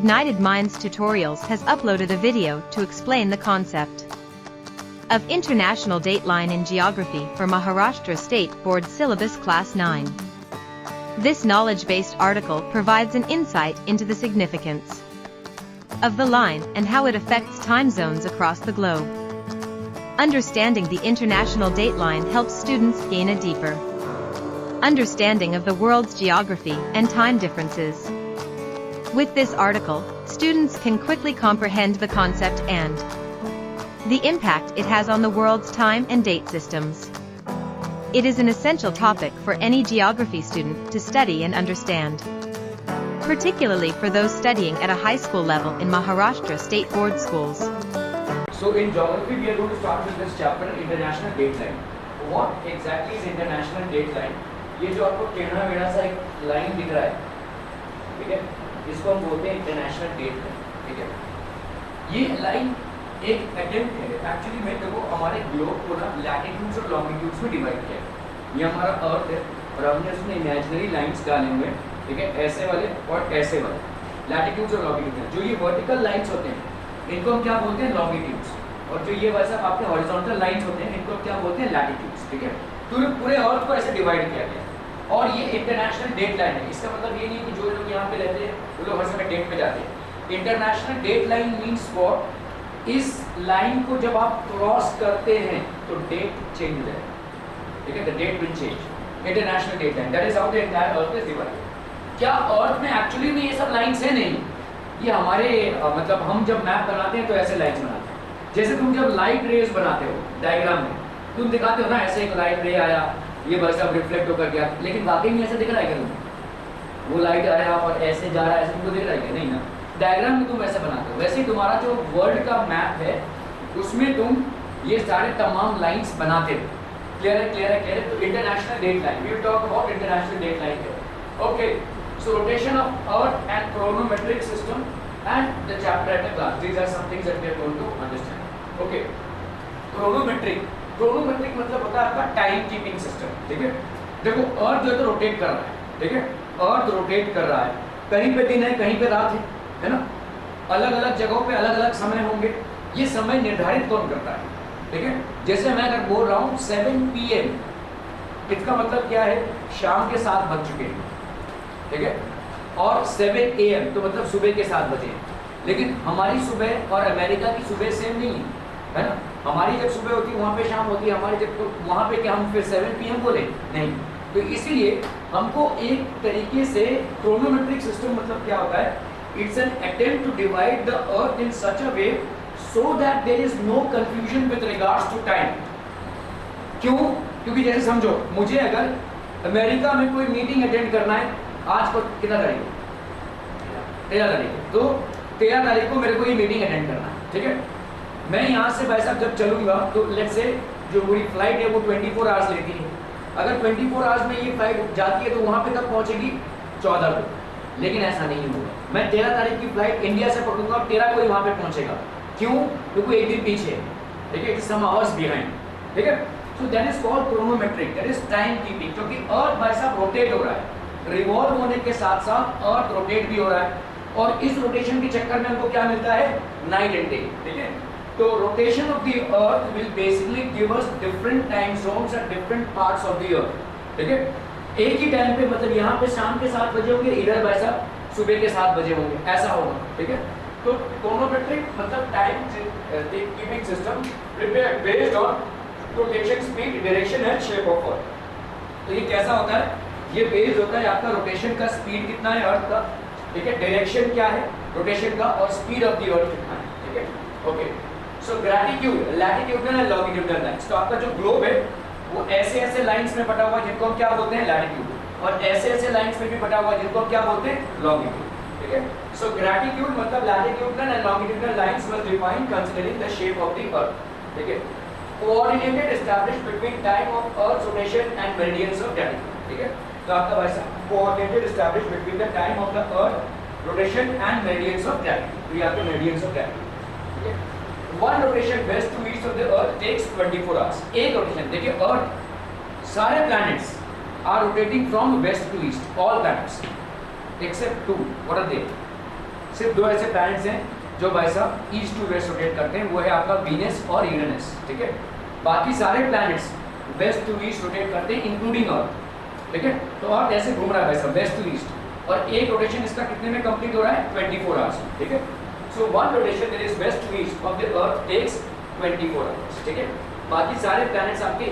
Ignited Minds Tutorials has uploaded a video to explain the concept of International Dateline in Geography for Maharashtra State Board Syllabus Class 9. This knowledge-based article provides an insight into the significance of the line and how it affects time zones across the globe. Understanding the International Dateline helps students gain a deeper understanding of the world's geography and time differences. With this article, students can quickly comprehend the concept and the impact it has on the world's time and date systems. It is an essential topic for any geography student to study and understand, particularly for those studying at a high school level in Maharashtra State Board schools. So in geography, we are going to start with this chapter, International Dateline. What exactly is International Dateline? ये जो आपको टेढ़ा मेढ़ा सा एक line दिख रहा है, ठीक है, इसको हम बोलते हैं इंटरनेशनल डेट लाइन, ठीक है। ये लाइन एक अटेम्प्ट है एक्चुअली में, देखो हमारे ग्लोब को ना लैटिट्यूड्स और लॉन्गिट्यूड्स में डिवाइड किया है। ये हमारा अर्थ है और हमने उसमें इमेजिनरी लाइंस डाले हुए हैं, ठीक है, ऐसे वाले और ऐसे वाले लैटिट्यूड्स और लॉन्गिट्यूड्स। जो ये वर्टिकल लाइंस होते हैं इनको हम क्या बोलते हैं, लॉन्गिट्यूड्स, और जो ये वैसा आपके हॉरिजॉन्टल लाइंस होते हैं इनको क्या बोलते हैं, लैटिट्यूड्स, ठीक है। तो पूरे अर्थ को ऐसे डिवाइड किया गया और ये इंटरनेशनल डेट लाइन है। इसका मतलब ये नहीं कि जो लोग यहाँ पे रहते हैं वो लोग हर समय डेट पे जाते हैं। International date line means what, इस लाइन को जब आप क्रॉस करते हैं तो डेट चेंज हो जाएगा, ठीक है, the date will change. International date line, that is how the entire earth is divided. क्या अर्थ में एक्चुअली में ये सब लाइंस है? नहीं, ये हमारे मतलब हम जब मैप बनाते हैं तो ऐसे लाइंस बनाते हैं। जैसे तुम जब लाइट रेज बनाते हो डायग्राम में, तुम दिखाते हो ना ऐसे एक लाइट रे आया, ये बस अब रिफ्लेक्ट होकर गया, लेकिन वाकई में ऐसे दिख रहा है क्या तुम्हें? वो लाइट आया और ऐसे जा रहा है, ऐसे तुमको दिख रहा है क्या? नहीं ना, डायग्राम में तुम ऐसे बनाते हो। वैसे ही तुम्हारा जो वर्ल्ड का मैप है उसमें तुम ये सारे तमाम लाइंस बनाते हो। क्लियर है, क्लियर है, क्लियर है। तो international date line, we will talk about international date line here. Okay, so rotation of earth and chronometric system and the chapter at a glance, these are some things that we are going to understand. Okay, chronometric, chronometric मतलब होता है आपका time keeping system, ठीक है। देखो अर्थ जो है तो रोटेट कर रहा है, ठीक है, अर्थ रोटेट कर रहा है, कहीं पे दिन है कहीं पे रात है ना, अलग अलग जगहों पे अलग अलग समय होंगे। ये समय निर्धारित कौन करता है, ठीक है। जैसे मैं अगर बोल रहा हूँ 7 PM, इसका मतलब क्या है, शाम के 7 बज चुके हैं, ठीक है, और 7 AM तो मतलब सुबह के 7 बजे। लेकिन हमारी सुबह और अमेरिका की सुबह सेम नहीं है ना। हमारी जब सुबह होती है वहाँ पे शाम होती है, हमारी जब तो वहाँ पे क्या हम फिर 7 PM बोले? नहीं। तो इसीलिए हमको एक तरीके से क्रोनोमेट्रिक सिस्टम मतलब क्या होता है, it's an attempt to divide the earth in such a way so that there is no confusion with regards to time. क्यों? क्योंकि जैसे समझो मुझे अगर अमेरिका में कोई मीटिंग अटेंड करना है, आज को कितना तारीख है, 13 तारीख, तो 13 तारीख को मेरे को ये मीटिंग अटेंड करना है, ठीक है। मैं यहाँ से भाई साहब जब चलूँगा तो लेट्स से जो मेरी फ्लाइट है वो 24 आवर्स लेती है। अगर 24 आवर्स में ये फ्लाइट जाती है तो वहाँ पे कब पहुँचेगी? 14 को। लेकिन ऐसा नहीं होगा, मैं 13 तारीख की फ्लाइट इंडिया से पकड़ूंगा और 13 को ही वहाँ पे पहुँचेगा। क्यों? क्योंकि एक दिन पीछे है, ठीक है, सम आवर्स बिहाइंड, ठीक है। So that is called chronometric, that is time keeping. क्योंकि अर्थ भाई साहब रोटेट हो रहा है, रिवॉल्व होने के साथ साथ अर्थ रोटेट भी हो रहा है, और इस रोटेशन के चक्कर में हमको क्या मिलता है? नाइट एंड डे, ठीक है। तो rotation of the earth will basically give us different time zones at different parts of the अर्थ, ठीक है। एक ही टाइम पे मतलब यहाँ पे शाम के 7 बजे होंगे, इधर भाई साहब सुबह के 7 बजे होंगे, ऐसा होगा, ठीक है। तो क्रोनोमेट्रिक मतलब time keeping system prepared based on rotation speed, direction and shape of earth. तो ये कैसा होता है? ये बेस्ड होता है आपका रोटेशन का स्पीड कितना है अर्थ का, ठीक है, डायरेक्शन क्या है रोटेशन का, और स्पीड ऑफ द अर्थ कितना है, ठीक है। Okay, so gratitude, latitudinal and longitudinal lines. तो आपका जो ग्लोब है वो ऐसे ऐसे लाइंस में बटा हुआ है जिनको हम क्या बोलते हैं? लैटिट्यूड, और ऐसे ऐसे लाइंस में भी बटा हुआ है जिनको हम क्या बोलते हैं? लॉन्गिट्यूड, ठीक है। सो ग्रेटिट्यूड मतलब latitudinal and longitudinal lines was defined considering the shape of the अर्थ, ठीक है। Coordinated established between time of earth rotation and meridians of latitude, ठीक है। तो आपका वैसा coordinated established between the time of the earth rotation and meridians of latitude, तो ये आपके मेरिडियंस ऑफ लैटिट्यूड, ठीक है। One rotation west to east of the earth takes 24 hours. एक रोटेशन, देखिए अर्थ, सारे planets are rotating from west to east, all planets except 2. What are they? सिर्फ दो ऐसे प्लैनेट्स हैं जो भाई साहब ईस्ट टू वेस्ट रोटेट करते हैं, वो है आपका वीनस और यूरेनस, ठीक है। बाकी सारे planets west to east rotate करते हैं इंक्लूडिंग अर्थ, ठीक है। तो अर्थ ऐसे घूम रहा है भाई साहब वेस्ट टू ईस्ट, और एक रोटेशन इसका कितने में कंप्लीट हो रहा है 24 आवर्स, ठीक है। So one rotation that is west to east of the earth takes 24 hours, ठीक है। बाकी सारे प्लैनेट्स आपके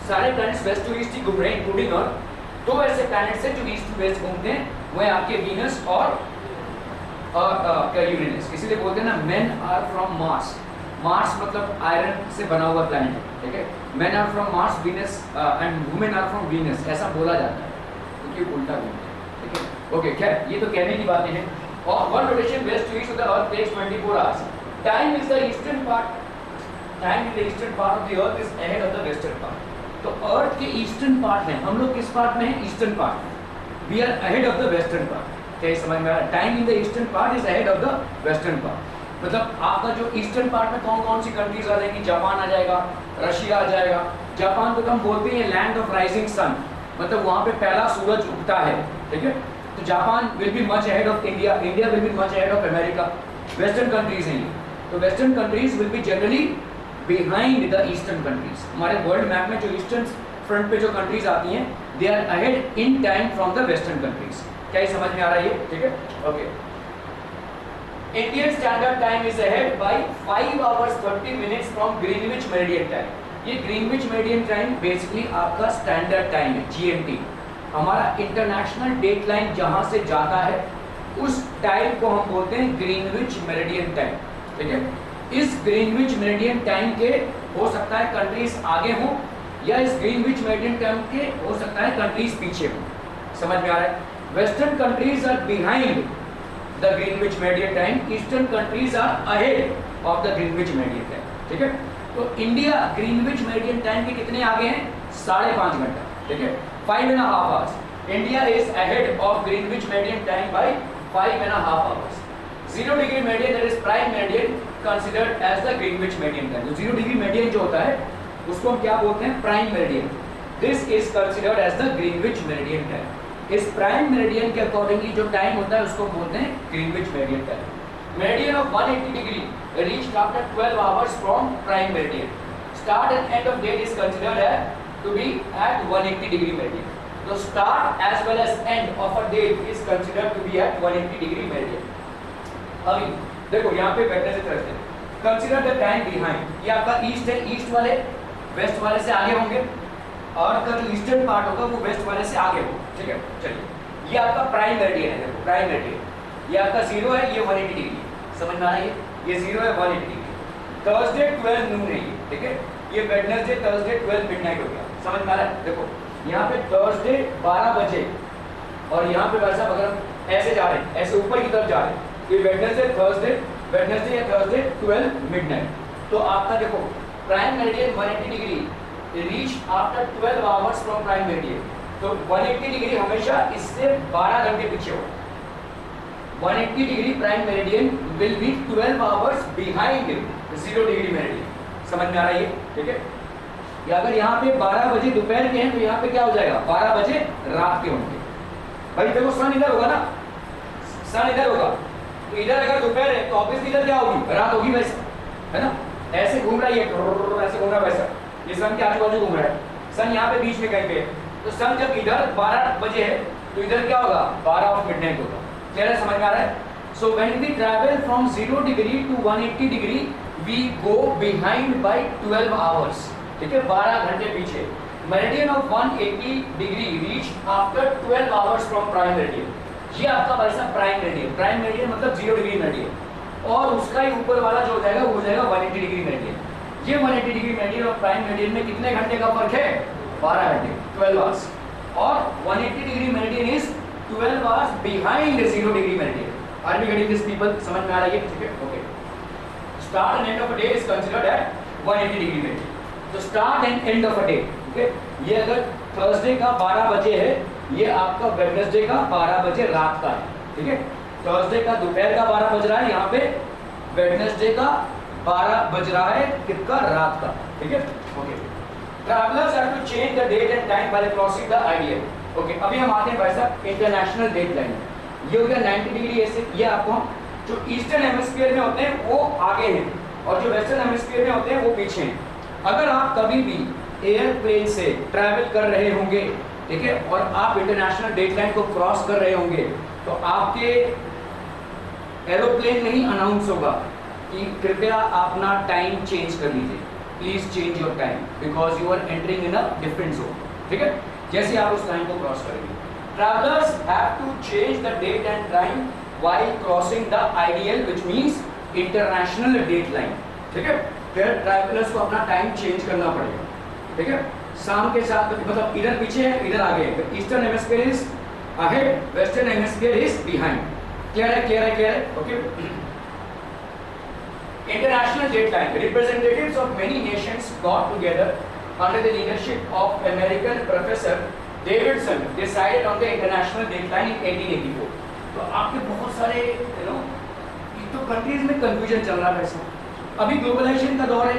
सारे प्लैनेट्स वेस्ट टू ईस्ट ही घूम रहे हैं इंक्लूडिंग अर्थ। दो ऐसे प्लैनेट्स हैं जो ईस्ट टू वेस्ट घूमते हैं, वो है आपके वीनस और यूरेनस। इसीलिए बोलते हैं ना men are from Mars, Mars मतलब आयरन से बना हुआ प्लैनेट है, ठीक है। Men are from Mars Venus and women are from Venus, ऐसा बोला जाता है क्योंकि उल्टा घूमते हैं, ठीक है। ओके, खैर ये तो कहने की बातें हैं। और one rotation west to east of the earth takes 24 hours. Time is the eastern part, time in the eastern part of the earth is ahead of the western part. तो अर्थ के ईस्टर्न पार्ट में हम लोग किस part में हैं? Eastern part में। We are ahead of the western part. क्या समझ में आ रहा है? Time in the eastern part is ahead of the western part. मतलब आपका जो ईस्टर्न पार्ट में कौन कौन सी कंट्रीज आ जाएंगी? जापान आ जाएगा, रशिया आ जाएगा। जापान को तो हम बोलते हैं लैंड ऑफ राइजिंग सन, मतलब वहाँ पे पहला सूरज उगता है, ठीक है। तो Japan will be much ahead of India, India will be much ahead of America. Western countries हैं ये, तो western countries will be generally behind the eastern countries. हमारे वर्ल्ड मैप में जो ईस्टर्न फ्रंट पे जो कंट्रीज आती हैं, they are ahead in time from the western countries. क्या ये समझ में आ रहा है ये? ठीक है, okay. Indian standard time is ahead by 5 hours 30 minutes from Greenwich meridian time. ये ग्रीनविच मेरिडियन टाइम बेसिकली आपका स्टैंडर्ड टाइम है, जीएमटी। हमारा इंटरनेशनल डेट लाइन जहां से जाता है उस टाइम को हम बोलते हैं ग्रीनविच मेरिडियन टाइम, ठीक है। इस ग्रीनविच मेरिडियन टाइम के हो सकता है कंट्रीज आगे हो, या इस ग्रीनविच मेरिडियन टाइम के हो सकता है कंट्रीज पीछे हो। समझ में आ रहा है? Western countries are behind the Greenwich meridian time, eastern countries are ahead of the Greenwich meridian time, ठीक है। तो इंडिया ग्रीनविच मेरिडियन टाइम के कितने आगे हैं? 5.5 घंटा, ठीक है, 5.5 hours। India is ahead of Greenwich meridian time by 5.5 hours। 0 degree meridian that is prime meridian considered as the Greenwich meridian time. तो 0 डिग्री मेरिडियन जो होता है उसको हम क्या बोलते हैं? Prime meridian. This is considered as the Greenwich meridian time. इस प्राइम मेरिडियन के अकॉर्डिंगली जो टाइम होता है उसको बोलते हैं Greenwich meridian time. Meridian of 180 degree reached after 12 hours from prime meridian. Start and end of date is considered to be at 180 degree meridian. तो start as well as end of a date is considered to be at 180 degree meridian. अभी देखो यहाँ पे बैठने से Thursday consider the time behind. ये आपका east है, ईस्ट वाले वेस्ट वाले से आगे होंगे, और का जो ईस्टर्न पार्ट होगा वो वेस्ट वाले से आगे होगा, ठीक है। चलिए, ये आपका प्राइम मेरिडियन है, देखो प्राइम मेरिडियन। ये आपका 0 है, ये 180 डिग्री, समझ में आ रहा है? ये 0 है, 180 डिग्री। थर्सडे 12 नून है ये, ठीक है। ये वेडनेसडे थर्सडे 12 मिडनाइट हो गया, समझ में आ रहा है? देखो यहाँ पे थर्सडे 12 बजे, और यहाँ पे वैसा अगर हम ऐसे जा रहे हैं, ऐसे ऊपर की तरफ जा रहे हैं, ये वेडनेसडे या थर्सडे 12 मिडनाइट। तो आपका देखो prime meridian 180 degree reach after 12 hours from prime meridian. तो 180 डिग्री हमेशा इससे 12 घंटे पीछे होगा। 180 degree prime meridian will be 12 hours behind 0 degree meridian. समझ में आ रहा है ये? ठीक है। या अगर यहाँ पे 12 बजे दोपहर के हैं तो यहाँ पे क्या हो जाएगा? 12 बजे रात के होंगे। भाई देखो सन इधर होगा ना, सन इधर होगा, तो इधर अगर दोपहर है तो ऑब्वियसली इधर क्या होगी? रात होगी, वैसे है ना। ऐसे घूम रहा है ये, ऐसे घूम रहा है वैसा, ये सन के आजू बाजू घूम रहा है, सन यहाँ पे बीच में कहीं पे है। तो सन जब इधर 12 बजे है तो इधर क्या होगा? 12 ऑफ मिडनाइट होगा। क्लियर, समझ में आ रहा है? So when we travel from 0 degree to 180 degree we go behind by 12 hours, ठीक है, 12 घंटे पीछे। Meridian of 180 degree reach after 12 hours from prime meridian. ये आपका भाई साहब प्राइम मेरिडियन। प्राइम मेरिडियन मतलब 0 डिग्री मेरिडियन, और उसका ही ऊपर वाला जो हो जाएगा वो हो जाएगा 180 डिग्री मेरिडियन। ये 180 डिग्री मेरिडियन और प्राइम मेरिडियन में कितने घंटे का फर्क है? 12 घंटे, 12 hours। और 180 degree meridian is 12 hours behind 0 degree meridian. Are we getting this people? समझ में आ रही है? ठीक है, okay. Start and end of a day is considered at 180 degree meridian. तो start and end of a day, ठीक है, ये अगर थर्सडे का 12 बजे है, ये आपका वेडनेसडे का 12 बजे रात का है, ठीक है। थर्सडे का दोपहर का 12 बज रहा है, यहाँ पे वेडनेसडे का 12 बज रहा है, किसका? रात का, ठीक है, okay. Travellers have to change the date and time by crossing the ideal. Okay, अभी हम आते हैं भाई साहब इंटरनेशनल डेट लाइन। ये हो गया 90 डिग्री, ऐसे ये आपको हम जो ईस्टर्न हेमिस्फीयर में होते हैं वो आगे हैं और जो वेस्टर्न हेमिस्फीयर में होते हैं वो पीछे हैं। अगर आप कभी भी एयरप्लेन से ट्रैवल कर रहे होंगे, ठीक है, और आप इंटरनेशनल डेट लाइन को क्रॉस कर रहे होंगे तो आपके एरोप्लेन में ही अनाउंस होगा कि कृपया अपना टाइम चेंज कर लीजिए, please change your time because you are entering in a different zone. ठीक है, जैसे आप उस लाइन को क्रॉस करेंगे, travellers have to change the date and time while crossing the ideal which means international date line. ठीक है, फिर ट्रैवलर्स को अपना टाइम चेंज करना पड़ेगा। ठीक है, शाम के साथ मतलब इधर पीछे है इधर आगे है, eastern hemisphere is ahead, western hemisphere is behind. Clear है, क्लियर है, क्लियर है, okay. International dateline. Representatives of many nations got together under the leadership of American professor Davidson decided on the international dateline in 1884. तो आपके बहुत सारे तो countries में confusion चल रहा है वैसे। अभी ग्लोबलाइजेशन का दौर है,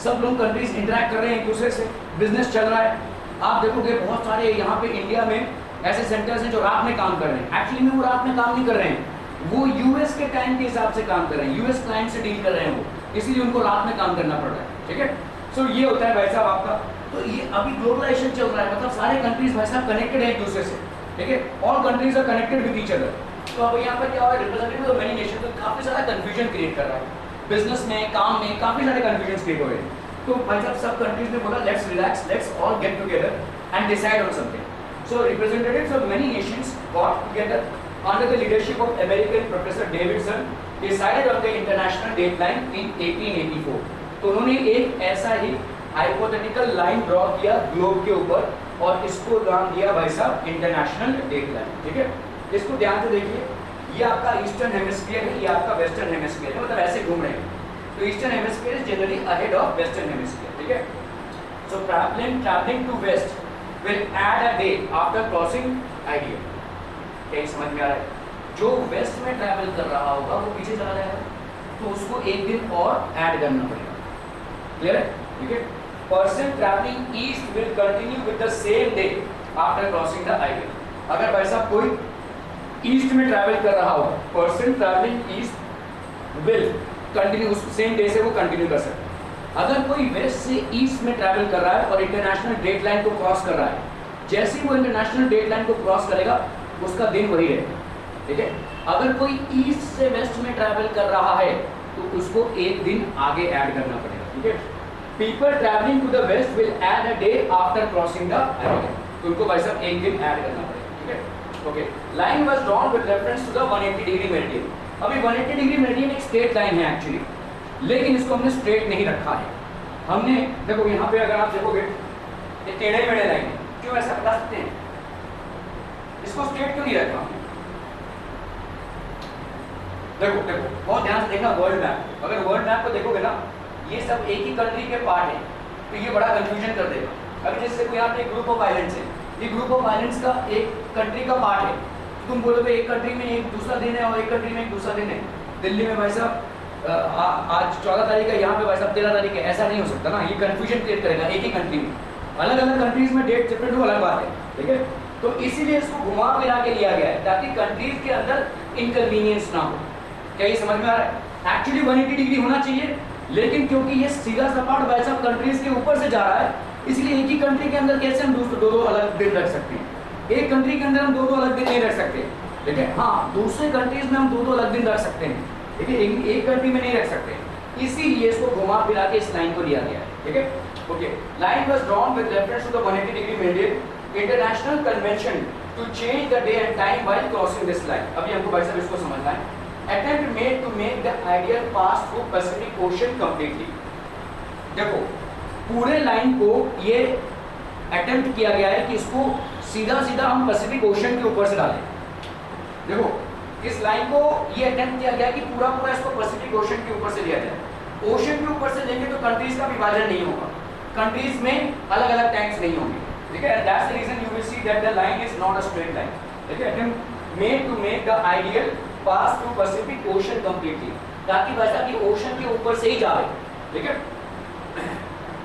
सब लोग कंट्रीज इंटरेक्ट कर रहे हैं एक दूसरे से, बिजनेस चल रहा है। आप देखोगे बहुत सारे यहाँ पे इंडिया में ऐसे सेंटर्स हैं जो रात में काम कर रहे हैं। एक्चुअली में वो रात में काम नहीं कर रहे हैं, वो यूएस के टाइम के हिसाब से काम कर रहे हैं, यूएस क्लाइंट से डील कर रहे हैं वो, इसीलिए उनको रात में काम करना पड़ रहा है। ठीक है, सो ये होता है भाई साहब आपका। तो ये अभी ग्लोबलाइजेशन चल रहा है, मतलब सारे कंट्रीज भाई साहब कनेक्टेड है एक दूसरे से। ठीक है, all countries are connected with each other. तो अब यहाँ पर क्या हुआ, रिप्रेजेंटेटिव ऑफ मेनी नेशन तो काफी सारा कंफ्यूजन क्रिएट कर रहा है, बिजनेस में, काम में काफी सारे कंफ्यूजन क्रिएट हो रहे हैं। तो भाई साहब सब कंट्रीज ने बोला let's relax, let's all get together and decide on something. So representatives of many Nations got together under the leadership of American professor Davidson decided on the international dateline in 1884। तो उन्होंने एक ऐसा ही hypothetical line draw किया globe के ऊपर और इसको नाम दिया भाई साहब इंटरनेशनल डेटलाइन। ठीक है, इसको ध्यान से देखिए, ये आपका ईस्टर्न हेमिस्फीयर है, ये आपका वेस्टर्न हेमिस्फीयर है, मतलब ऐसे घूम रहे हैं। तो eastern hemisphere is generally ahead of western hemisphere. ठीक है, so travelling to west will add a day after crossing ideal. क्या समझ में आ रहा है? जो वेस्ट में ट्रैवल कर रहा होगा वो पीछे चला जाएगा, तो उसको एक दिन और ऐड करना पड़ेगा। क्लियर है? ठीक है, person travelling east will continue with the same day after crossing the ideal. अगर वैसा कोई ईस्ट में ट्रैवल कर रहा होगा, person travelling east will continue उस सेम डे से वो कंटिन्यू कर सकता है। अगर कोई वेस्ट से ईस्ट में ट्रैवल कर रहा है और इंटरनेशनल डेट लाइन को क्रॉस कर रहा है, जैसे ही वो इंटरनेशनल डेट लाइन को क्रॉस करेगा उसका दिन वही है। ठीक है, अगर कोई ईस्ट से वेस्ट में ट्रैवल कर रहा है तो उसको एक दिन आगे ऐड करना पड़ेगा। ठीक है, people travelling to the west will add a day after crossing the ideal, तो उनको भाई साहब एक दिन ऐड करना पड़ेगा। ठीक है, okay. Line was drawn with reference to the 180 degree meridian. अभी 180 डिग्री मेरिडियन एक स्ट्रेट लाइन है एक्चुअली, लेकिन इसको हमने स्ट्रेट नहीं रखा है। हमने देखो यहाँ पे अगर आप देखोगे ये टेढ़े मेढ़े लाइन है, क्यों ऐसा बता सकते हैं? इसको स्ट्रेट क्यों नहीं रखा? देखो देखो बहुत ध्यान से देखना वर्ल्ड मैप। अगर वर्ल्ड मैप को देखोगे ना, ये सब एक ही कंट्री के पार्ट है, तो ये बड़ा कंफ्यूजन कर देगा। अभी जैसे कोई यहाँ पे ग्रुप ऑफ आइलैंड्स है, ये ग्रुप ऑफ आइलैंड्स का एक कंट्री का पार्ट है, तो तुम बोलोगे एक कंट्री में एक दूसरा दिन है और एक कंट्री में एक दूसरा दिन है। दिल्ली में भाई साहब आज 14 तारीख है, यहाँ पे भाई साहब 13 तारीख है, ऐसा नहीं हो सकता ना, ये कंफ्यूजन क्रिएट करेगा। एक ही कंट्री में अलग अलग कंट्रीज में डेट डिफरेंट हो, अलग बात है। ठीक है, तो इसीलिए इसको घुमा फिरा के लिया गया है ताकि कंट्रीज के अंदर इनकन्वीनियंस ना हो। क्या ये समझ में आ रहा है? एक्चुअली 180 डिग्री होना चाहिए, लेकिन क्योंकि ये सीधा सपाट भाई साहब कंट्रीज के ऊपर से जा रहा है, इसलिए एक ही कंट्री के अंदर कैसे हम दो अलग दिन रख सकते हैं? एक कंट्री के अंदर हम दो अलग दिन नहीं रख सकते। ठीक है, हाँ दूसरे कंट्रीज में हम दो अलग दिन रख सकते हैं, ठीक है, एक कंट्री में नहीं रख सकते, इसीलिए इसको घुमा फिरा के इस लाइन को लिया गया है। ठीक है, okay. Line was drawn with reference to the 180 degree meridian international convention to change the day and time while crossing this line. अभी हमको भाई साहब इसको समझना है। Attempt made to make the ideal pass through Pacific Ocean completely. देखो पूरे line को ये अटेम्प्ट किया गया है कि इसको सीधा सीधा हम पैसिफिक ओशन के ऊपर से डालें। देखो इस लाइन को ये अटेम्प्ट किया गया कि पूरा पूरा इसको पैसिफिक ओशन के ऊपर से लिया जाए। ओशन के ऊपर से लेंगे तो कंट्रीज का विभाजन नहीं होगा, कंट्रीज में अलग अलग टैंक्स नहीं होंगे। ठीक है, that's the reason you will see that the line is not a straight line. ठीक है, attempt made to make the ideal pass through Pacific Ocean completely, ताकि वैसा कि ओशन के ऊपर से ही जाए। ठीक है,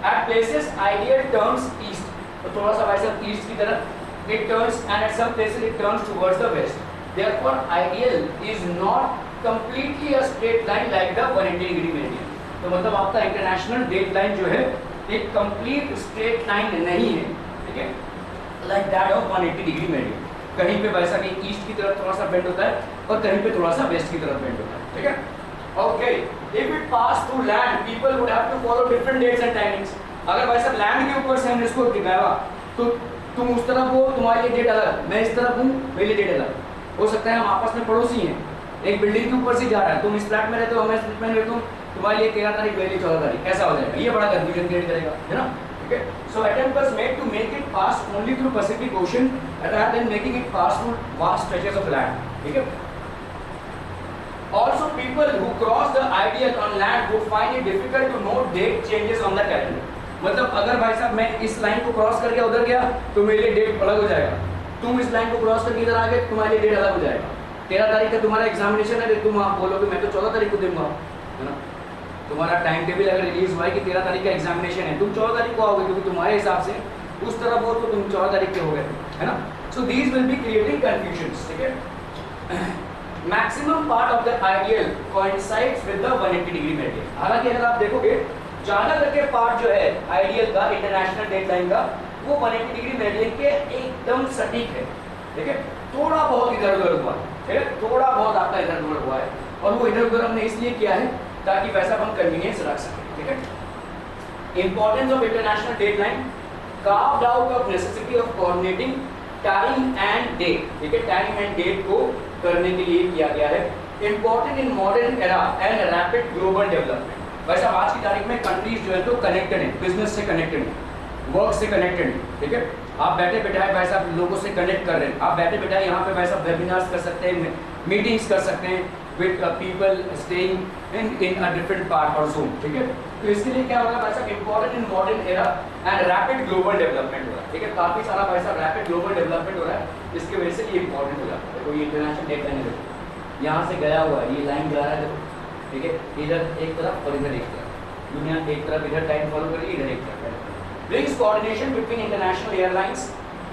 at places ideal turns east, तो थोड़ा सा वैसा ईस्ट की तरफ it turns, and at some places it turns towards the west. Therefore, ideal is not completely a straight line like the 180 degree meridian. तो मतलब आपका इंटरनेशनल डेट लाइन जो है एक कंप्लीट स्ट्रेट लाइन नहीं है, ठीक है, like that of 180 degree meridian. कहीं पे वैसा कहीं ईस्ट की तरफ थोड़ा सा बेंड होता है और कहीं पे थोड़ा सा वेस्ट की तरफ बेंड होता है, ठीक है. Okay, if it pass through land people would have to follow different dates and timings. अगर वैसा लैंड के ऊपर से हमने इसको दिखाया तो तुम उस तरफ हो, तुम्हारे लिए डेट अलग, मैं इस तरफ हूँ, मेरे लिए डेट अलग. हो सकता है हम आपस में पड़ोसी हैं, एक बिल्डिंग के ऊपर से जा रहा है, तुम इस फ्लैट में रहते हो, मैं इस फ्लैट में रहता हूँ, तुम्हारे लिए 13 तारीख, मेरे लिए 14 तारीख, कैसा हो जाएगा? ये बड़ा कंफ्यूजन क्रिएट करेगा, है ना. ठीक है, so attempt was made to make it pass only through Pacific Ocean rather than making it pass through vast stretches of land. ठीक है. Also, people who cross the ideal on land would find it difficult to note date changes on the calendar. मतलब अगर भाई साहब मैं इस line को cross करके उधर गया तो मेरे लिए डेट अलग हो जाएगा, तुम इस लाइन को क्रॉस करके इधर आ गए तुम्हारे लिए डेट अलग हो जाएगा. 13 तारीख का तुम्हारा एग्जामिनेशन है, तुम आप बोलोगे मैं तो 14 तारीख को दूंगा, है ना. तुम्हारा टाइम टेबल अगर रिलीज हुआ है कि 13 तारीख का एग्जामिनेशन है, तुम 14 तारीख को आओगे क्योंकि तुम्हारे हिसाब से उस तरफ हो तो तुम 14 तारीख के हो गए, है ना. So these will be creating confusion. ठीक है. Maximum part of the ideal coincides with the 180 degree meridian. हालांकि अगर आप देखोगे ज्यादा करके पार्ट जो है आइडियल का इंटरनेशनल डेडलाइन का वो 180 डिग्री मेरिडियन के एकदम सटीक है. ठीक है. थोड़ा बहुत इधर उधर हुआ, ठीक है, थोड़ा बहुत आपका इधर उधर हुआ है और वो इधर उधर हमने इसलिए किया है ताकि वैसा हम कन्वीनियंस रख सकें. ठीक है. Importance of international date line, carved out of necessity of coordinating time and date. ठीक है, टाइम एंड डेट को करने के लिए किया गया है. Important in modern era and rapid global development. वैसे आज की तारीख में कंट्रीज जो है तो कनेक्टेड है, बिजनेस से कनेक्टेड है, वर्क से कनेक्टेड है. ठीक है. आप बैठे बैठाए भाई साहब लोगों से कनेक्ट कर रहे हैं, आप बैठे बैठाए यहाँ पे भाई साहब वेबिनार्स कर सकते हैं, मीटिंग्स कर सकते हैं with people staying in a different part और जोन. ठीक है. तो इसके लिए क्या होगा भाई साहब, important in modern era and rapid global development हो रहा है. ठीक है. काफी सारा भाई साहब रैपिड ग्लोबल डेवलपमेंट हो रहा है, इसकी वजह से ये इंपॉर्टेंट हो जाता है. कोई इंटरनेशनल डेडलाइन है, यहाँ से गया हुआ है, ये लाइन जा रहा है देखो. ठीक है. इधर एक तरफ और इधर एक तरफ, दुनिया एक तरफ इधर टाइम फॉलो कर रही है, इधर एक तरफ. Brings coordination between international airlines,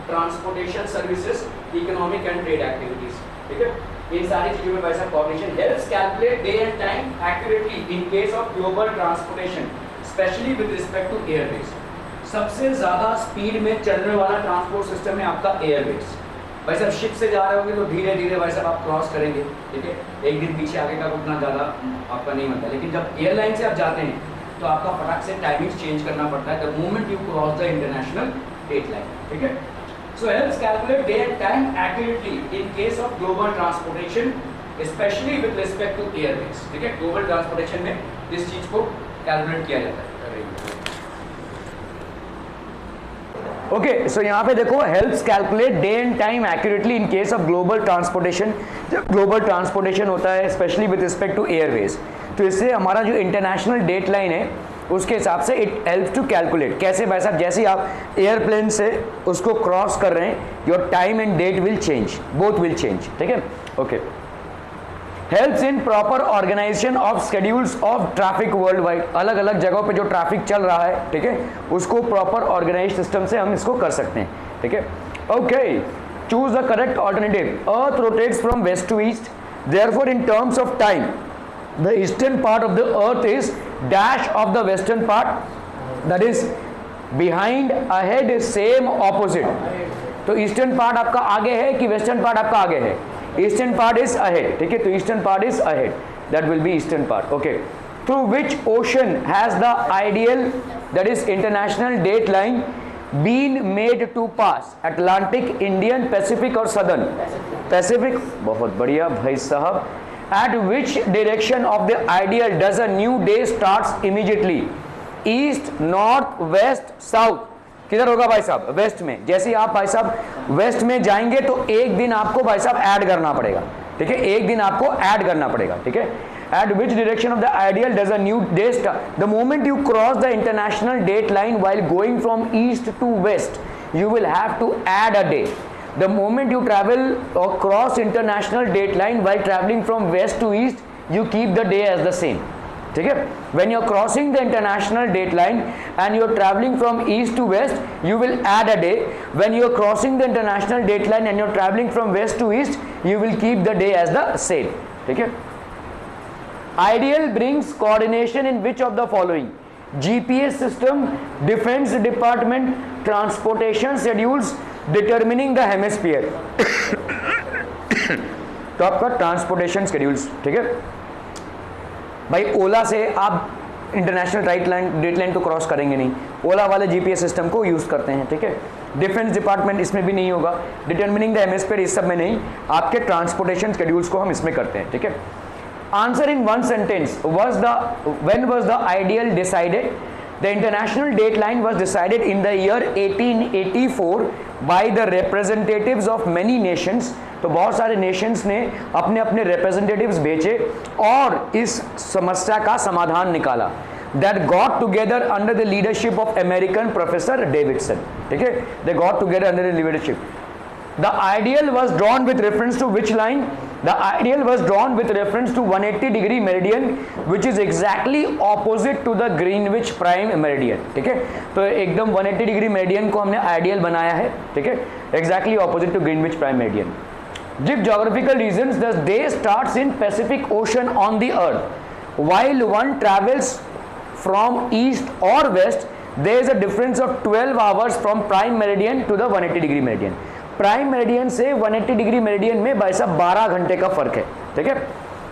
transportation services, economic and trade activities. ठीक है. इन सारी चीजों में वैसा coordination helps calculate day and time accurately in case of global transportation specially with respect to airways. सबसे ज्यादा स्पीड में चलने वाला ट्रांसपोर्ट सिस्टम है आपका एयरवेज. वैसे आप शिप से जा रहे होंगे तो धीरे धीरे वैसे आप क्रॉस करेंगे. ठीक है. एक दिन पीछे आगे का उतना ज़्यादा आपका नहीं बनता, लेकिन जब एयरलाइन से आप जाते हैं तो आपका फटाक से टाइमिंग चेंज करना पड़ता है the moment you cross the international dateline. ठीक है. So helps calculate day and time accurately in case of global transportation specially with respect to airways. ठीक है. ग्लोबल ट्रांसपोर्टेशन में इस चीज़ को कैलकुलेट किया जाता है. ओके, सो यहाँ पे देखो helps calculate day and time accurately in case of global transportation. जब ग्लोबल ट्रांसपोर्टेशन होता है specially with respect to airways, तो इससे हमारा जो इंटरनेशनल डेट लाइन है उसके हिसाब से इट हेल्प्स टू कैलकुलेट. कैसे भाई साहब, जैसे आप एयरप्लेन से उसको क्रॉस कर रहे हैं, your time and date will change, both will change. ठीक है. Okay. Helps in proper organisation of schedules of traffic world wide. अलग अलग जगहों पे जो ट्रैफिक चल रहा है, ठीक है, उसको प्रॉपर ऑर्गेनाइज सिस्टम से हम इसको कर सकते हैं. ठीक है. Okay. Choose the correct alternative. Earth rotates from west to east, therefore in terms of time the eastern part of the earth is dash of the western part, that is behind, ahead, same, opposite. तो eastern part आपका आगे है कि western part आपका आगे है? Eastern part is ahead. ठीक है. तो eastern part is ahead, that will be eastern part. Okay. Through which ocean has the ideal, that is international date line, been made to pass? Atlantic, Indian, Pacific और southern? Pacific. बहुत बढ़िया भाई साहब. At which direction of the ideal does a new day starts immediately? East, north, west, south? किधर होगा भाई साहब? Waste में. जैसे आप भाई साहब वेस्ट में जाएंगे तो एक दिन आपको भाई साहब ऐड करना पड़ेगा. ठीक है. एक दिन आपको ऐड करना पड़ेगा. ठीक है. At which direction of the ideal does a new day start? The moment you cross the international date line while going from east to west, you will have to add a day. The moment you travel or cross international date line while traveling from west to east, you keep the day as the same. ठीक है. When you are crossing the international date line and you are traveling from east to west, you will add a day. When you are crossing the international date line and you are traveling from west to east, you will keep the day as the same. ठीक है. Ideal brings coordination in which of the following? GPS system, defence department, transportation schedules, determining the hemisphere. तो आपका transportation schedules, ठीक है भाई। ओला से आप international date line को क्रॉस करेंगे नहीं, ओला वाले जीपीएस सिस्टम को यूज करते हैं, ठीक है। डिफेंस डिपार्टमेंट इसमें भी नहीं होगा, डिटर्मिनिंग द हेमिस्फीयर इस सब में नहीं, आपके ट्रांसपोर्टेशन शेड्यूल्स को हम इसमें करते हैं, ठीक है। Answer in one sentence, when was the ideal decided? The international dateline was decided in the year 1884 by the representatives of many nations. तो बहुत सारे नेशंस ने अपने अपने रिप्रेजेंटेटिव्स भेजे और इस समस्या का समाधान निकाला। That got together under the leadership of American Professor Davidson, ठीक है। They got together under the leadership. The ideal was drawn with reference to which line? The ideal was drawn with reference to 180-degree meridian, which is exactly opposite to the Greenwich prime meridian, ठीक है। तो एकदम 180-degree meridian को हमने ideal बनाया है, ठीक है, exactly opposite to Greenwich prime meridian. Give geographical reasons. The day starts in Pacific Ocean on the earth. While one travels from east or west, there is a difference of 12 hours from prime meridian to the 180-degree meridian. Prime meridian से 180 degree meridian में भाई साहब 12 घंटे का फर्क है, ठीक है।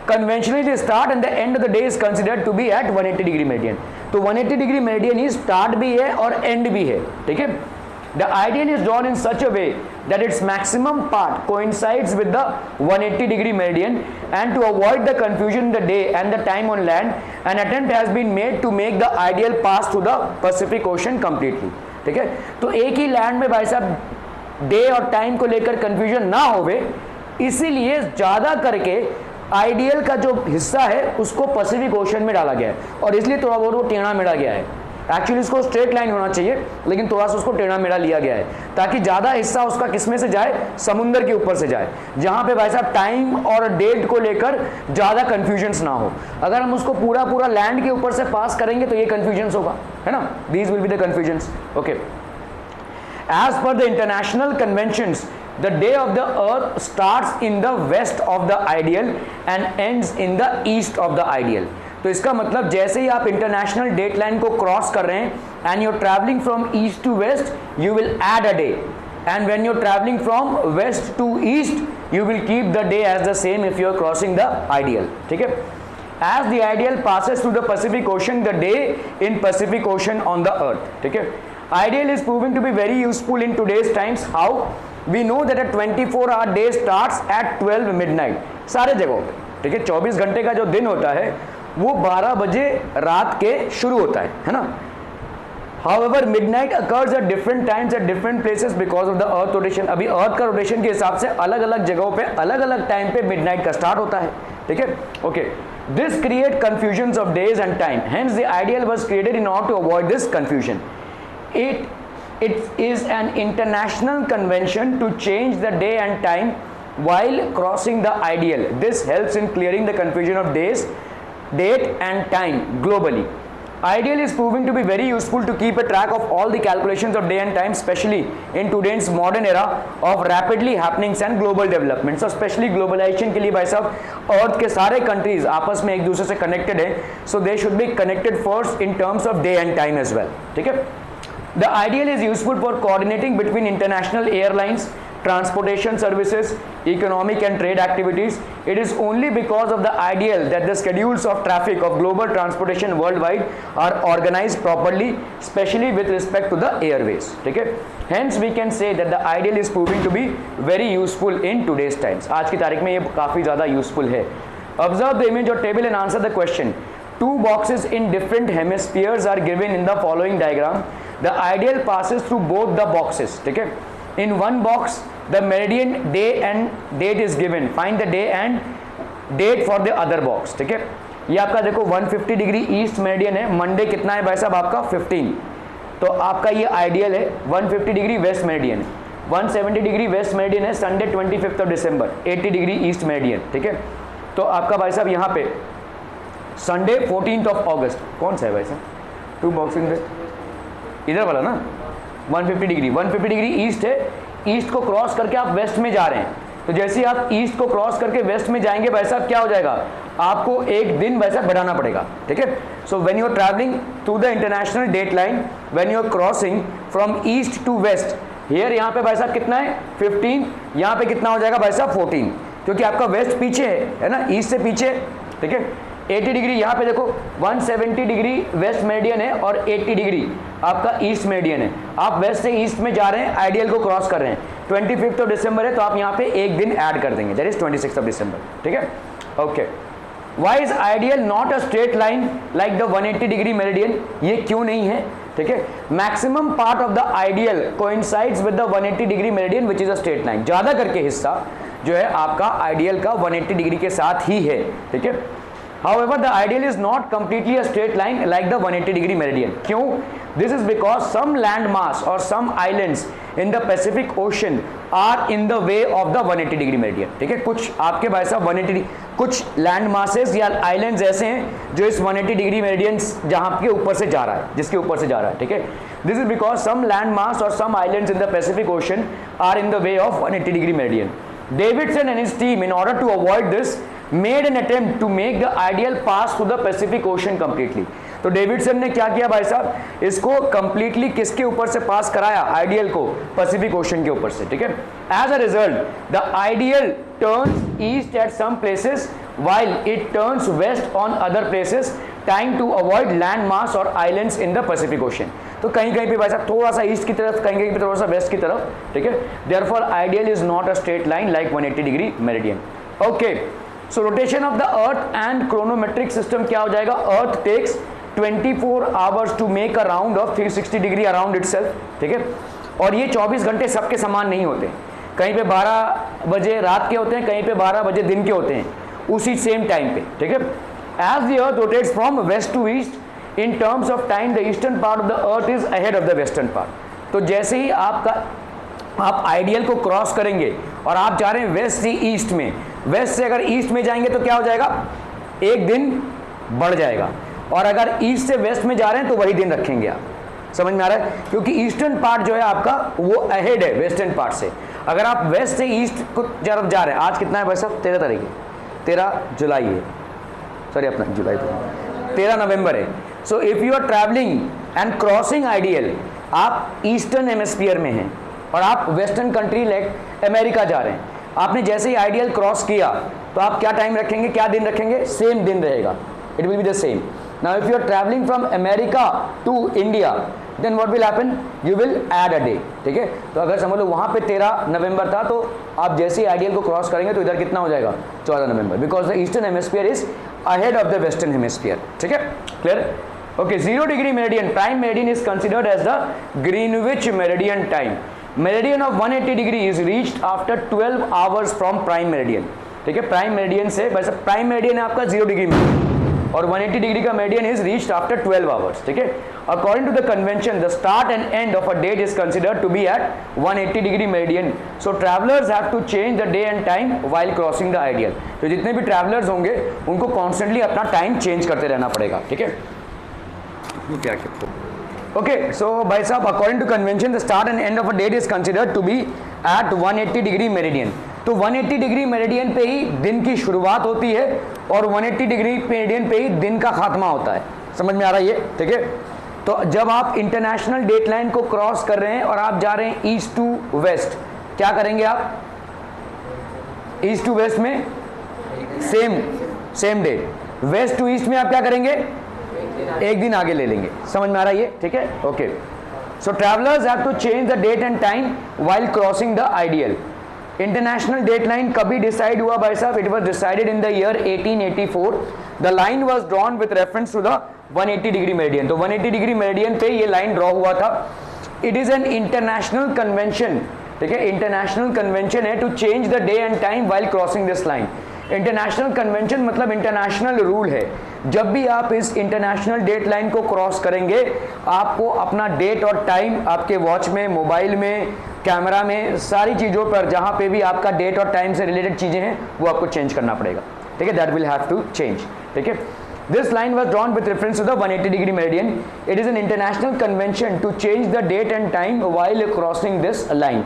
Conventionally the start and the end of the day is considered to be at 180 degree meridian. तो 180 डिग्री मेरिडियन ही स्टार्ट भी है और एंड भी है, ठीक है। The ideal is drawn in such a way that its maximum part coincides with the 180 degree meridian and to avoid the confusion in the day and the time on land an attempt has been made to make the ideal pass through the Pacific Ocean completely, ठीक है। तो एक ही land में भाई साहब day और time को लेकर कंफ्यूजन ना होवे, इसीलिए ज्यादा करके आइडियल का जो हिस्सा है उसको पैसिफिक ओशन में डाला गया है और इसलिए थोड़ा बहुत वो टेढ़ा मेढ़ा गया है। एक्चुअली इसको स्ट्रेट लाइन होना चाहिए लेकिन थोड़ा सा उसको टेढ़ा मेढ़ा लिया गया है ताकि ज्यादा हिस्सा उसका किसमें से जाए, समुद्र के ऊपर से जाए, जहां पे भाई साहब टाइम और डेट को लेकर ज्यादा कंफ्यूजन्स ना हो। अगर हम उसको पूरा पूरा लैंड के ऊपर से पास करेंगे तो ये कंफ्यूजन्स होगा, है ना। These will be the confusions, okay. As per the international conventions, the day of the earth starts in the west of the ideal and ends in the east of the ideal. तो इसका मतलब जैसे ही आप international date line को cross कर रहे हैं and you're travelling from east to west, you will add a day, and when you're travelling from west to east you will keep the day as the same if you are crossing the ideal, ठीक है। As the ideal passes through the Pacific Ocean, the day in Pacific Ocean on the earth, ठीक है। Ideal is proving to be very useful in today's times. How? We know that a 24-hour day starts at 12 midnight. सारे जगहों पे, ठीक है। 24 घंटे का जो दिन होता है वो 12 बजे रात के शुरू होता है ना। However, midnight occurs at different times at different places because of the earth rotation. अभी अर्थ का रोटेशन के हिसाब से अलग अलग जगहों पे अलग अलग टाइम पे मिडनाइट का स्टार्ट होता है, ठीक है, okay. This create confusions of days and time. Hence, the ideal was created in order to avoid this confusion. It is an international convention to change the day and time while crossing the ideal. This helps in clearing the confusion of days, date and time globally. Ideal is proving to be very useful to keep a track of all the calculations of day and time, especially in today's modern era of rapidly happenings and global developments. So especially globalization के लिए भाई साहब अर्थ के सारे countries आपस में एक दूसरे से कनेक्टेड है, so they should be connected first in terms of day and time as well, ठीक है। The ideal is useful for coordinating between international airlines, transportation services, economic and trade activities. It is only because of the ideal that the schedules of traffic of global transportation worldwide are organized properly, especially with respect to the airways, ठीक है। Hence we can say that the ideal is proving to be very useful in today's times. आज की तारीख में ये काफ़ी ज़्यादा useful है। Observe the image or table and answer the question. Two boxes in different hemispheres are given in the following diagram. The ideal passes through both the boxes, ठीक है। In one box, the meridian day and date is given. Find the day and date for the other box, ठीक है। ये आपका देखो 150 degree east meridian है, Monday कितना है भाई साहब आपका 15, तो आपका ये आइडियल है। 150 डिग्री वेस्ट मेरिडियन है, 170 डिग्री वेस्ट मेरिडियन है, Sunday 25 of December, 80 degree east meridian, ठीक है। तो आपका भाई साहब यहाँ पे संडे 14 ऑफ अगस्त कौन सा है भाई साहब, 2 बॉक्सिंग इधर वाला ना, 150 डिग्री ईस्ट है। ईस्ट को क्रॉस करके आप वेस्ट में जा रहे हैं, तो जैसे ही आप ईस्ट को क्रॉस करके वेस्ट में जाएंगे भाई साहब क्या हो जाएगा, आपको एक दिन वैसा बढ़ाना पड़ेगा, ठीक है। So when you are travelling through the international date line, when you are crossing from east to west, here यहाँ पे भाई साहब कितना है 15, यहाँ पे कितना हो जाएगा भाई साहब 14, क्योंकि आपका वेस्ट पीछे है ना, ईस्ट से पीछे, ठीक है। 80 डिग्री यहाँ पे देखो 170 डिग्री वेस्ट मेरिडियन है और 80 डिग्री आपका ईस्ट मेरिडियन है। आप वेस्ट से ईस्ट में जा रहे हैं, आइडियल को क्रॉस कर रहे हैं। 25 ऑफ दिसंबर है तो आप यहाँ पे एक दिन ऐड कर देंगे, दैट इज 26 ऑफ दिसंबर, ठीक है। Okay, why is ideal not a straight line like the 180 degree meridian, ये क्यों नहीं है, ठीक है। Maximum part of the ideal coincides with the 180 degree meridian which is a straight line, ज्यादा करके हिस्सा जो है आपका आइडियल का 180 डिग्री के साथ ही है, ठीक है। However, the ideal is not completely a straight line like the 180 degree meridian. क्यों? This is because some land mass or some islands in the Pacific Ocean are in the way of the 180 degree meridian. ठीक है, कुछ आपके भाई साहब 180 कुछ land masses या islands ऐसे हैं जो इस 180 डिग्री मेरिडियन जहां के ऊपर से जा रहा है, जिसके ऊपर से जा रहा है, ठीक है। This is because some land mass और some islands in the Pacific Ocean are in the way of 180 degree meridian. Davidson and his team, in order to avoid this, made an attempt to make the ideal pass through the Pacific Ocean completely. तो Davidson ने क्या किया भाई साहब, इसको completely किसके ऊपर से पास कराया, आइडियल को पैसिफिक ओशन के ऊपर से, ठीक है। As a result the ideal turns east at some places while it turns west on other places, trying to avoid land mass or islands in the Pacific Ocean. तो कहीं कहीं पे भाई साहब थोड़ा सा ईस्ट की तरफ, कहीं कहीं पे थोड़ा सा वेस्ट की तरफ, ठीक है। Therefore ideal is not a straight line like 180 degree meridian. Okay, so rotation of the earth and chronometric system क्या हो जाएगा, earth takes 24 hours to make a round of 360 degree around itself, ठीक है। और ये 24 घंटे सबके समान नहीं होते, कहीं पे 12 बजे रात के होते हैं, कहीं पे 12 बजे दिन के होते हैं, उसी सेम टाइम पे, ठीक है। As the earth rotates from west to east in terms of time the eastern part of the earth is ahead of the western part. तो जैसे ही आप आइडियल को क्रॉस करेंगे और आप जा रहे हैं वेस्ट से ईस्ट में, वेस्ट से अगर ईस्ट में जाएंगे तो क्या हो जाएगा, एक दिन बढ़ जाएगा, और अगर ईस्ट से वेस्ट में जा रहे हैं तो वही दिन रखेंगे आप. समझ में आ रहा है? क्योंकि ईस्टर्न पार्ट जो है आपका वो अहेड है वेस्टर्न पार्ट से. अगर आप वेस्ट से ईस्ट को तरफ जा रहे हैं, आज कितना है भाई साहब, 13 तारीख है, 13 जुलाई है, सॉरी अपना जुलाई तो 13 नवंबर है. So if you are travelling and crossing ideal, आप ईस्टर्न हेमिस्फीयर में हैं और आप वेस्टर्न कंट्री लाइक अमेरिका जा रहे हैं, आपने जैसे ही आइडियल क्रॉस किया तो आप क्या टाइम रखेंगे, क्या दिन रखेंगे, सेम दिन रहेगा, it will be the same. Now if you are traveling from America to India, then what will happen? You will add a day. ठीक है, तो अगर समझ लो वहाँ पे 13 नवंबर था, तो आप जैसे ही आइडियल को क्रॉस करेंगे तो इधर कितना हो जाएगा, 14 नवंबर, because the eastern hemisphere is ahead of the western hemisphere. ठीक है, clear? Okay, 0 degree meridian, prime meridian is considered as the Greenwich meridian time. Meridian of 180 degree is reached after 12 hours from prime meridian. ठीक है, prime meridian से, वैसे prime meridian है आपका 0 degree में, और 180 डिग्री का meridian is reached after 12 hours. ठीक है, according to the convention the start and end of a date is considered to be at 180 degree meridian. So travellers have to change the day and time while crossing the ideal. तो जितने भी travellers होंगे उनको constantly अपना time change करते रहना पड़ेगा. ठीक है, क्या ओके. सो भाई साहब, according to convention the start and end of a date is considered to be at 180 degree meridian. तो 180 डिग्री मेरिडियन पे ही दिन की शुरुआत होती है और 180 डिग्री मेरिडियन पे ही दिन का खात्मा होता है. समझ में आ रहा है ये? ठीक है, तो जब आप इंटरनेशनल डेट लाइन को क्रॉस कर रहे हैं और आप जा रहे हैं ईस्ट टू वेस्ट, क्या करेंगे आप, ईस्ट टू वेस्ट में same day, west to east में आप क्या करेंगे, एक दिन आगे ले लेंगे. समझ में आ रहा है ये? ठीक है, okay. So travellers have to change the date and time while crossing the ideal. International date line कभी डिसाइड हुआ भाई साहब? It was decided in the year 1884. The line was drawn with reference to the 180 degree meridian. तो 180 degree meridian पे ये line draw हुआ था. It is an international convention. ठीक है, इंटरनेशनल कन्वेंशन है to change the day and time while crossing this line. International convention मतलब international rule है. जब भी आप इस इंटरनेशनल डेट लाइन को क्रॉस करेंगे, आपको अपना डेट और टाइम आपके वॉच में, मोबाइल में, कैमरा में, सारी चीज़ों पर जहाँ पे भी आपका डेट और टाइम से रिलेटेड चीज़ें हैं वो आपको चेंज करना पड़ेगा. ठीक है, that will have to change. ठीक है, this line was drawn with reference to the 180 degree meridian. It is an international convention to change the date and time while crossing this line.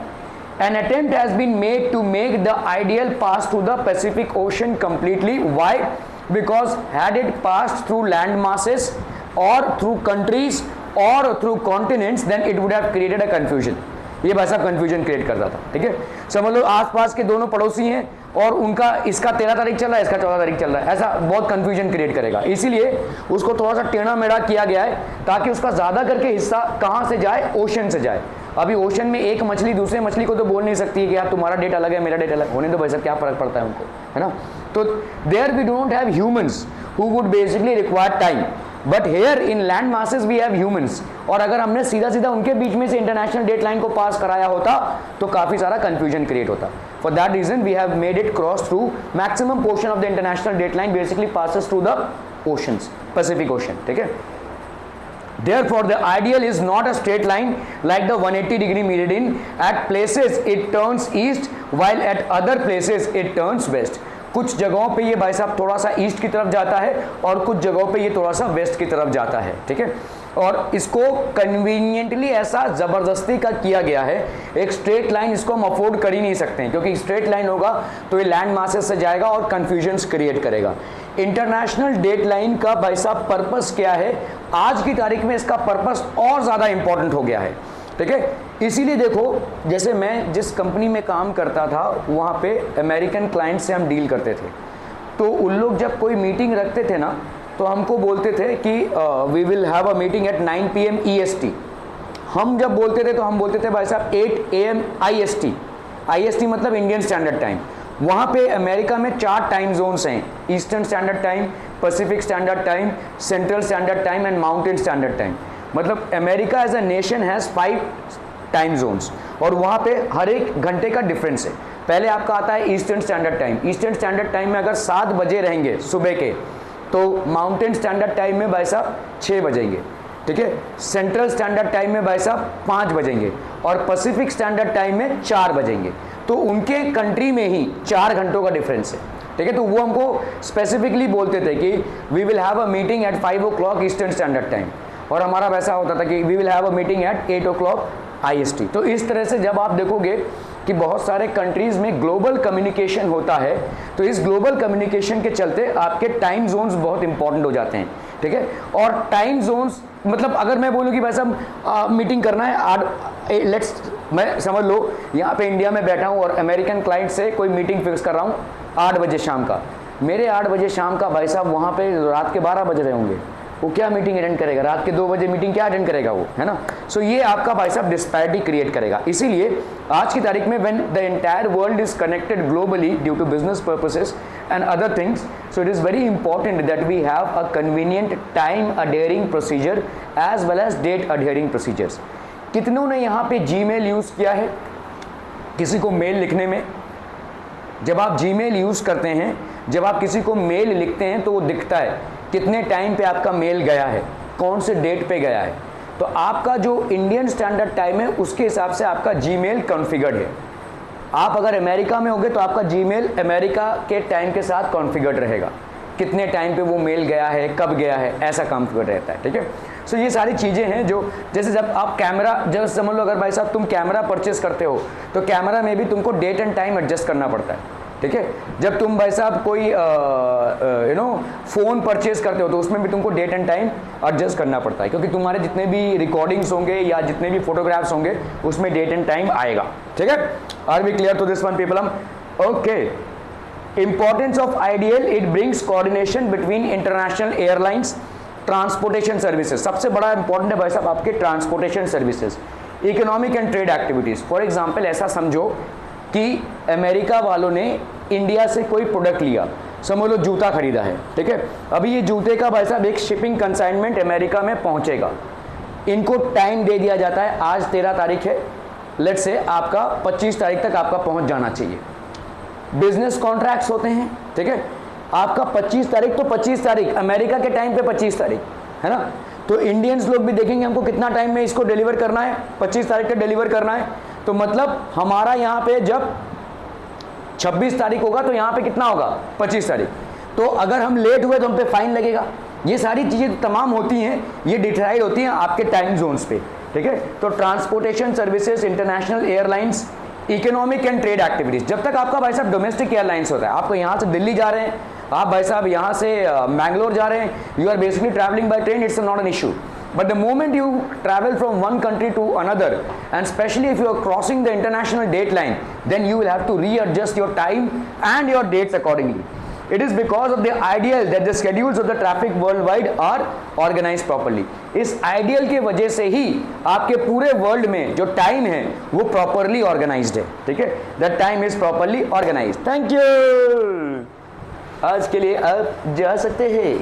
An attempt has been made to make the ideal pass through the Pacific Ocean completely. Why? because had it passed through land masses or through countries or through continents then it would have created a confusion. ये भाई साहब confusion create करता था, ठीक है। समझ लो आसपास के दोनों पड़ोसी हैं और उनका इसका 13 तारीख चल रहा है, इसका 14 तारीख चल रहा है, ऐसा बहुत कंफ्यूजन क्रिएट करेगा। इसीलिए उसको थोड़ा सा टेढ़ा मेढ़ा किया गया है ताकि उसका ज़्यादा करके हिस्सा कहाँ से जाए, ओशन से जाए। अभी ओशन में एक मछली दूसरे मछली को तो बोल नहीं सकती है कि यार तुम्हारा डेट अलग है मेरा डेट अलग, होने दो भाई साहब, क्या फ़र्क पड़ता है उनको, है ना। तो there we don't have humans who would basically require time, but here in land masses we have humans. और अगर हमने सीधा सीधा उनके बीच में से इंटरनेशनल डेट लाइन को पास कराया होता तो काफ़ी सारा कंफ्यूजन क्रिएट होता। For that reason we have made it cross through maximum portion of the international date line basically passes through the oceans, Pacific Ocean, ठीक है। Therefore, the ideal is not a straight line like the 180-degree meridian. At places it turns east, while at other places it turns west. कुछ जगहों पे ये भाई साहब थोड़ा सा ईस्ट की तरफ जाता है और कुछ जगहों पे ये थोड़ा सा वेस्ट की तरफ जाता है, ठीक है। और इसको कन्वीनियंटली ऐसा ज़बरदस्ती का किया गया है, एक स्ट्रेट लाइन इसको हम अफोर्ड कर ही नहीं सकते हैं क्योंकि स्ट्रेट लाइन होगा तो ये लैंड मासेस से जाएगा और कन्फ्यूजन्स क्रिएट करेगा। इंटरनेशनल डेट लाइन का भाई साहब पर्पस क्या है, आज की तारीख में इसका पर्पस और ज़्यादा इंपॉर्टेंट हो गया है, ठीक है। इसीलिए देखो जैसे मैं जिस कंपनी में काम करता था वहाँ पे अमेरिकन क्लाइंट से हम डील करते थे, तो उन लोग जब कोई मीटिंग रखते थे ना तो हमको बोलते थे कि we will have a meeting at 9 PM EST। हम जब बोलते थे तो हम बोलते थे भाई साहब 8 AM IST। IST मतलब इंडियन स्टैंडर्ड टाइम। वहाँ पे अमेरिका में 4 टाइम जोन्स हैं, eastern standard time, Pacific standard time, central standard time and mountain standard time. मतलब America as a nation has 5 time zones और वहाँ पे हर एक घंटे का डिफरेंस है। पहले आपका आता है eastern standard time. Eastern standard time में अगर 7 बजे रहेंगे सुबह के तो माउंटेन स्टैंडर्ड टाइम में भाई साहब 6 बजेंगे, ठीक है। सेंट्रल स्टैंडर्ड टाइम में भाई साहब 5 बजेंगे और पैसिफिक स्टैंडर्ड टाइम में 4 बजेंगे। तो उनके कंट्री में ही 4 घंटों का डिफरेंस है, ठीक है। तो वो हमको स्पेसिफिकली बोलते थे कि we will have a meeting at 5 o'clock eastern standard time और हमारा वैसा होता था कि we will have a meeting at 8 o'clock IST। तो इस तरह से जब आप देखोगे कि बहुत सारे कंट्रीज़ में ग्लोबल कम्युनिकेशन होता है तो इस ग्लोबल कम्युनिकेशन के चलते आपके टाइम जोन्स बहुत इंपॉर्टेंट हो जाते हैं, ठीक है। और टाइम जोन्स मतलब अगर मैं बोलूँ कि भाई साहब मीटिंग करना है मैं समझ लो यहाँ पे इंडिया में बैठा हूँ और अमेरिकन क्लाइंट से कोई मीटिंग फिक्स कर रहा हूँ 8 बजे शाम का, मेरे 8 बजे शाम का भाई साहब वहाँ पे रात के 12 बज रहे होंगे, वो क्या मीटिंग अटेंड करेगा, रात के 2 बजे मीटिंग क्या अटेंड करेगा वो, है ना। सो ये आपका भाई साहब डिस्पैरिटी क्रिएट करेगा। इसीलिए आज की तारीख में when the entire world is connected globally due to business purposes and other things, so it is very important that we have a convenient time adhering procedure as well as date adhering procedures. कितनों ने यहाँ पे Gmail use किया है किसी को mail लिखने में? जब आप जीमेल यूज़ करते हैं, जब आप किसी को मेल लिखते हैं तो वो दिखता है कितने टाइम पे आपका मेल गया है, कौन से डेट पे गया है। तो आपका जो इंडियन स्टैंडर्ड टाइम है उसके हिसाब से आपका जीमेल कॉन्फ़िगर्ड है। आप अगर अमेरिका में होंगे तो आपका जीमेल अमेरिका के टाइम के साथ कॉन्फ़िगर्ड रहेगा, कितने टाइम पे वो मेल गया है, कब गया है, ऐसा कॉन्फ़िगर्ड रहता है, ठीक है। सो ये सारी चीज़ें हैं जो जैसे जब आप कैमरा, जब समझ लो अगर भाई साहब तुम कैमरा परचेस करते हो तो कैमरा में भी तुमको डेट एंड टाइम एडजस्ट करना पड़ता है, ठीक है। जब तुम भाई साहब कोई फ़ोन परचेज करते हो तो उसमें भी तुमको डेट एंड टाइम एडजस्ट करना पड़ता है क्योंकि तुम्हारे जितने भी रिकॉर्डिंग्स होंगे या जितने भी फोटोग्राफ्स होंगे उसमें डेट एंड टाइम आएगा, ठीक है। Are we clear to this one people? Okay. Importance of ideal, it brings coordination between international airlines, transportation services. सबसे बड़ा इंपॉर्टेंट है भाई साहब आपके transportation services, economic and trade activities. For example ऐसा समझो कि अमेरिका वालों ने इंडिया से कोई प्रोडक्ट लिया, समझ लो जूता खरीदा है, ठीक है। अभी ये जूते का भाई साहब एक शिपिंग कंसाइनमेंट अमेरिका में पहुंचेगा, इनको टाइम दे दिया जाता है, आज 13 तारीख है, लेट से आपका 25 तारीख तक आपका पहुंच जाना चाहिए। बिजनेस कॉन्ट्रैक्ट्स होते हैं, ठीक है। आपका 25 तारीख तो 25 तारीख, अमेरिका के टाइम पे 25 तारीख, है ना। तो इंडियंस लोग भी देखेंगे हमको कितना टाइम में इसको डिलीवर करना है, 25 तारीख तक डिलीवर करना है। तो मतलब हमारा यहाँ पे जब 26 तारीख होगा तो यहाँ पे कितना होगा, 25 तारीख। तो अगर हम लेट हुए तो हम पे फाइन लगेगा। ये सारी चीज़ें तमाम होती हैं, ये डिसाइड होती हैं आपके टाइम जोन्स पे, ठीक है। तो transportation services, international airlines, economic and trade activities. जब तक आपका भाई साहब डोमेस्टिक एयरलाइंस होता है, आपको यहाँ से दिल्ली जा रहे हैं, आप भाई साहब यहाँ से मैंगलोर जा रहे हैं, you are basically travelling by train, it's not an issue. But the moment you travel from one country to another, and especially if you are crossing the international date line, then you will have to readjust your time and your dates accordingly. It is because of the ideal that the schedules of the traffic worldwide are organized properly. इस ideal के वजह से ही आपके पूरे world में जो time है वो properly organized है. ठीक है, the time is properly organized. Thank you. आज के लिए आप जा सकते हैं.